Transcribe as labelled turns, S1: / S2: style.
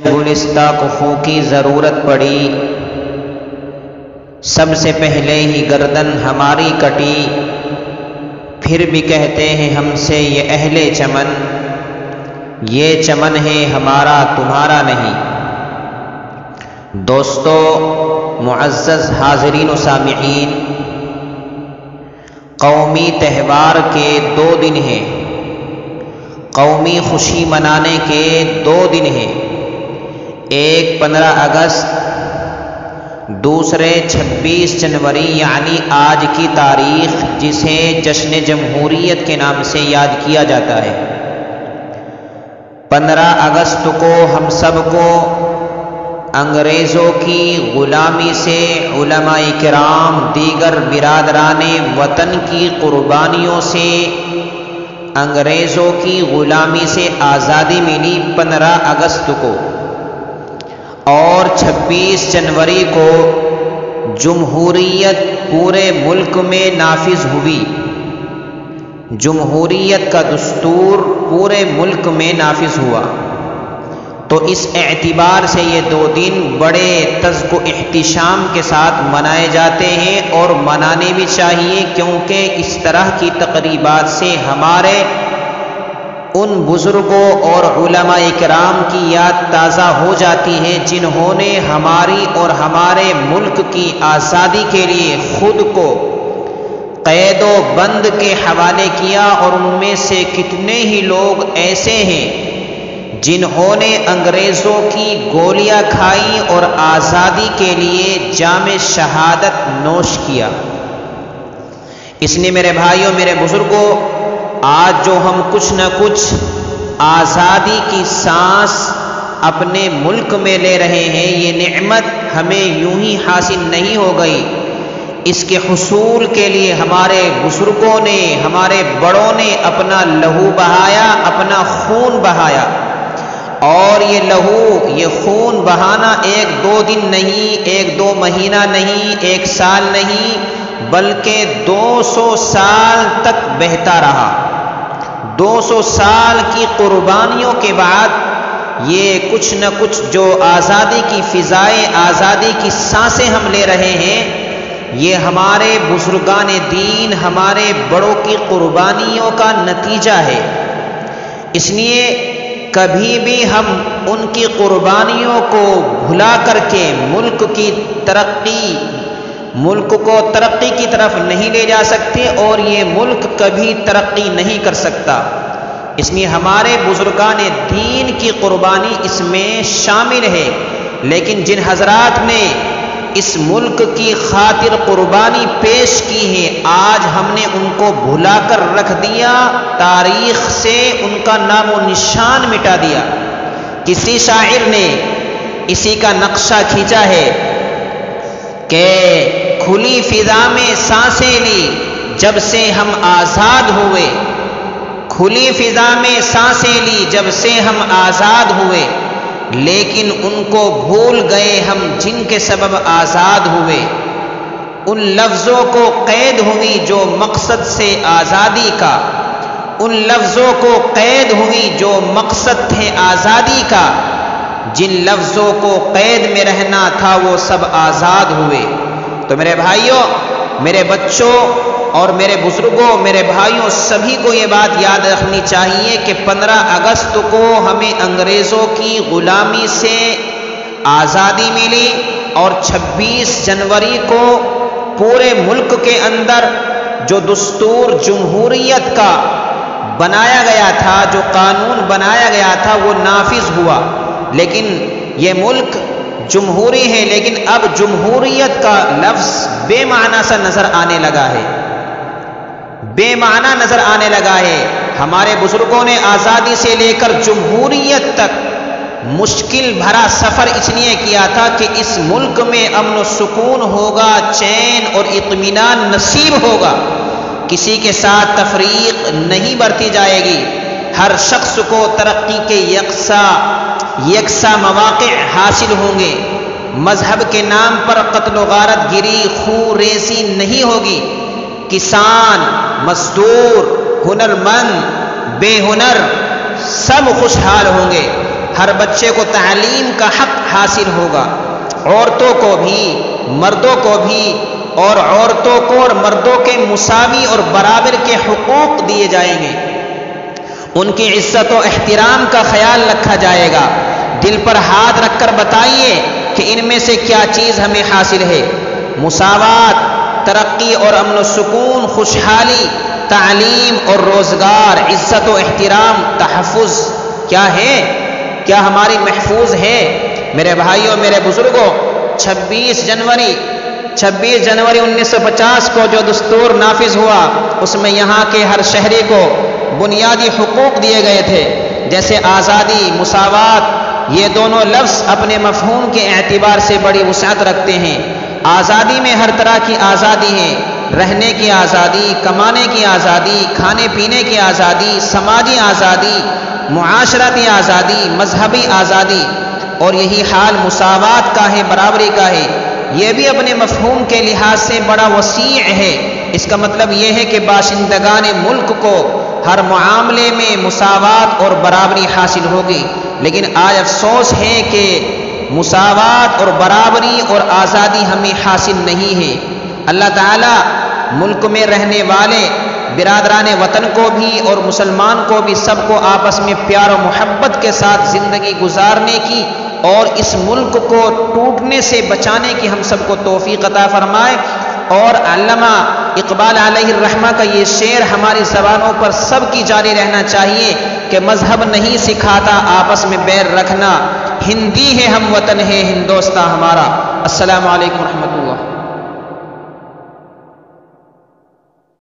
S1: گلستہ کو کی ضرورت پڑی، سب سے پہلے ہی گردن ہماری کٹی، پھر بھی کہتے ہیں ہم سے یہ اہل چمن، یہ چمن ہے ہمارا تمہارا نہیں۔ دوستو، معزز حاضرین و سامعین، قومی تہوار کے 2 دن ہیں، قومی خوشی منانے کے 2 دن ہیں، ایک 15 اگست، دوسرے 26 جنوری یعنی آج کی تاریخ جسے جشن جمہوریت کے نام سے یاد کیا جاتا ہے۔ 15 اگست کو ہم سب کو انگریزوں کی غلامی سے علماء کرام، دیگر برادران وطن کی قربانیوں سے، انگریزوں کی غلامی سے آزادی ملی 15 اگست کو، اور 26 جنوری کو جمہوریت پورے ملک میں نافذ ہوئی، جمہوریت کا دستور پورے ملک میں نافذ ہوا۔ تو اس اعتبار سے یہ 2 دن بڑے تزک و احتشام کے ساتھ منائے جاتے ہیں، اور منانے بھی چاہیے، کیونکہ اس طرح کی تقریبات سے ہمارے ان بزرگوں اور علماء کرام کی یاد تازہ ہو جاتی ہے جنہوں نے ہماری اور ہمارے ملک کی آزادی کے لیے خود کو قید و بند کے حوالے کیا، اور ان میں سے کتنے ہی لوگ ایسے ہیں جنہوں نے انگریزوں کی گولیاں کھائی اور آزادی کے لیے جام شہادت نوش کیا۔ اس لیے میرے بھائیوں، میرے بزرگوں، آج جو ہم کچھ نہ کچھ آزادی کی سانس اپنے ملک میں لے رہے ہیں، یہ نعمت ہمیں یوں ہی حاصل نہیں ہو گئی، اس کے حصول کے لیے ہمارے بزرگوں نے، ہمارے بڑوں نے اپنا لہو بہایا، اپنا خون بہایا، اور یہ لہو، یہ خون بہانا 1-2 دن نہیں، 1-2 مہینہ نہیں، 1 سال نہیں، بلکہ 200 سال تک بہتا رہا۔ 200 سال کی قربانیوں کے بعد یہ کچھ نہ کچھ جو آزادی کی فضائیں، آزادی کی سانسیں ہم لے رہے ہیں، یہ ہمارے بزرگان دین، ہمارے بڑوں کی قربانیوں کا نتیجہ ہے۔ اس لیے کبھی بھی ہم ان کی قربانیوں کو بھلا کر کے ملک کی ترقی، ملک کو ترقی کی طرف نہیں لے جا سکتے، اور یہ ملک کبھی ترقی نہیں کر سکتا۔ اس لیے ہمارے بزرگان دین کی قربانی اس میں شامل ہے، لیکن جن حضرات نے اس ملک کی خاطر قربانی پیش کی ہے، آج ہم نے ان کو بھلا کر رکھ دیا، تاریخ سے ان کا نام و نشان مٹا دیا۔ کسی شاعر نے اسی کا نقشہ کھینچا ہے کہ کھلی فضا میں سانسیں لی جب سے ہم آزاد ہوئے، کھلی فضا میں سانسیں لی جب سے ہم آزاد ہوئے، لیکن ان کو بھول گئے ہم جن کے سبب آزاد ہوئے۔ ان لفظوں کو قید ہوئی جو مقصد سے آزادی کا، ان لفظوں کو قید ہوئی جو مقصد تھے آزادی کا، جن لفظوں کو قید میں رہنا تھا وہ سب آزاد ہوئے۔ تو میرے بھائیوں، میرے بچوں اور میرے بزرگوں، میرے بھائیوں، سبھی کو یہ بات یاد رکھنی چاہیے کہ 15 اگست کو ہمیں انگریزوں کی غلامی سے آزادی ملی، اور 26 جنوری کو پورے ملک کے اندر جو دستور جمہوریت کا بنایا گیا تھا، جو قانون بنایا گیا تھا، وہ نافذ ہوا۔ لیکن یہ ملک جمہوری ہے، لیکن اب جمہوریت کا لفظ بے معنی سا نظر آنے لگا ہے، بے معنی نظر آنے لگا ہے۔ ہمارے بزرگوں نے آزادی سے لے کر جمہوریت تک مشکل بھرا سفر اس لیے کیا تھا کہ اس ملک میں امن و سکون ہوگا، چین اور اطمینان نصیب ہوگا، کسی کے ساتھ تفریق نہیں برتی جائے گی، ہر شخص کو ترقی کے یکساں مواقع حاصل ہوں گے، مذہب کے نام پر قتل و غارت گری، خون ریزی نہیں ہوگی، کسان، مزدور، ہنرمند، بے ہنر سب خوشحال ہوں گے، ہر بچے کو تعلیم کا حق حاصل ہوگا، عورتوں کو بھی مردوں کو بھی، اور عورتوں کو اور مردوں کے مساوی اور برابر کے حقوق دیے جائیں گے، ان کی عزت و احترام کا خیال رکھا جائے گا۔ دل پر ہاتھ رکھ کر بتائیے کہ ان میں سے کیا چیز ہمیں حاصل ہے؟ مساوات، ترقی اور امن و سکون، خوشحالی، تعلیم اور روزگار، عزت و احترام، تحفظ کیا ہے؟ کیا ہماری محفوظ ہے؟ میرے بھائیوں، میرے بزرگوں، 26 جنوری 1950 کو جو دستور نافذ ہوا، اس میں یہاں کے ہر شہری کو بنیادی حقوق دیے گئے تھے، جیسے آزادی، مساوات۔ یہ دونوں لفظ اپنے مفہوم کے اعتبار سے بڑی وسعت رکھتے ہیں۔ آزادی میں ہر طرح کی آزادی ہے، رہنے کی آزادی، کمانے کی آزادی، کھانے پینے کی آزادی، سماجی آزادی، معاشرتی آزادی، مذہبی آزادی، اور یہی حال مساوات کا ہے، برابری کا ہے۔ یہ بھی اپنے مفہوم کے لحاظ سے بڑا وسیع ہے۔ اس کا مطلب یہ ہے کہ باشندگان ملک کو ہر معاملے میں مساوات اور برابری حاصل ہوگی، لیکن آج افسوس ہے کہ مساوات اور برابری اور آزادی ہمیں حاصل نہیں ہے۔ اللہ تعالیٰ ملک میں رہنے والے برادران وطن کو بھی اور مسلمان کو بھی سب کو آپس میں پیار و محبت کے ساتھ زندگی گزارنے کی اور اس ملک کو ٹوٹنے سے بچانے کی ہم سب کو توفیق عطا فرمائے۔ اور علامہ اقبال علیہ الرحمہ کا یہ شعر ہماری زبانوں پر سب کی جاری رہنا چاہیے کہ مذہب نہیں سکھاتا آپس میں بیر رکھنا، ہندی ہے ہم وطن ہے ہندوستاں ہمارا۔ السلام علیکم ورحمۃ اللہ۔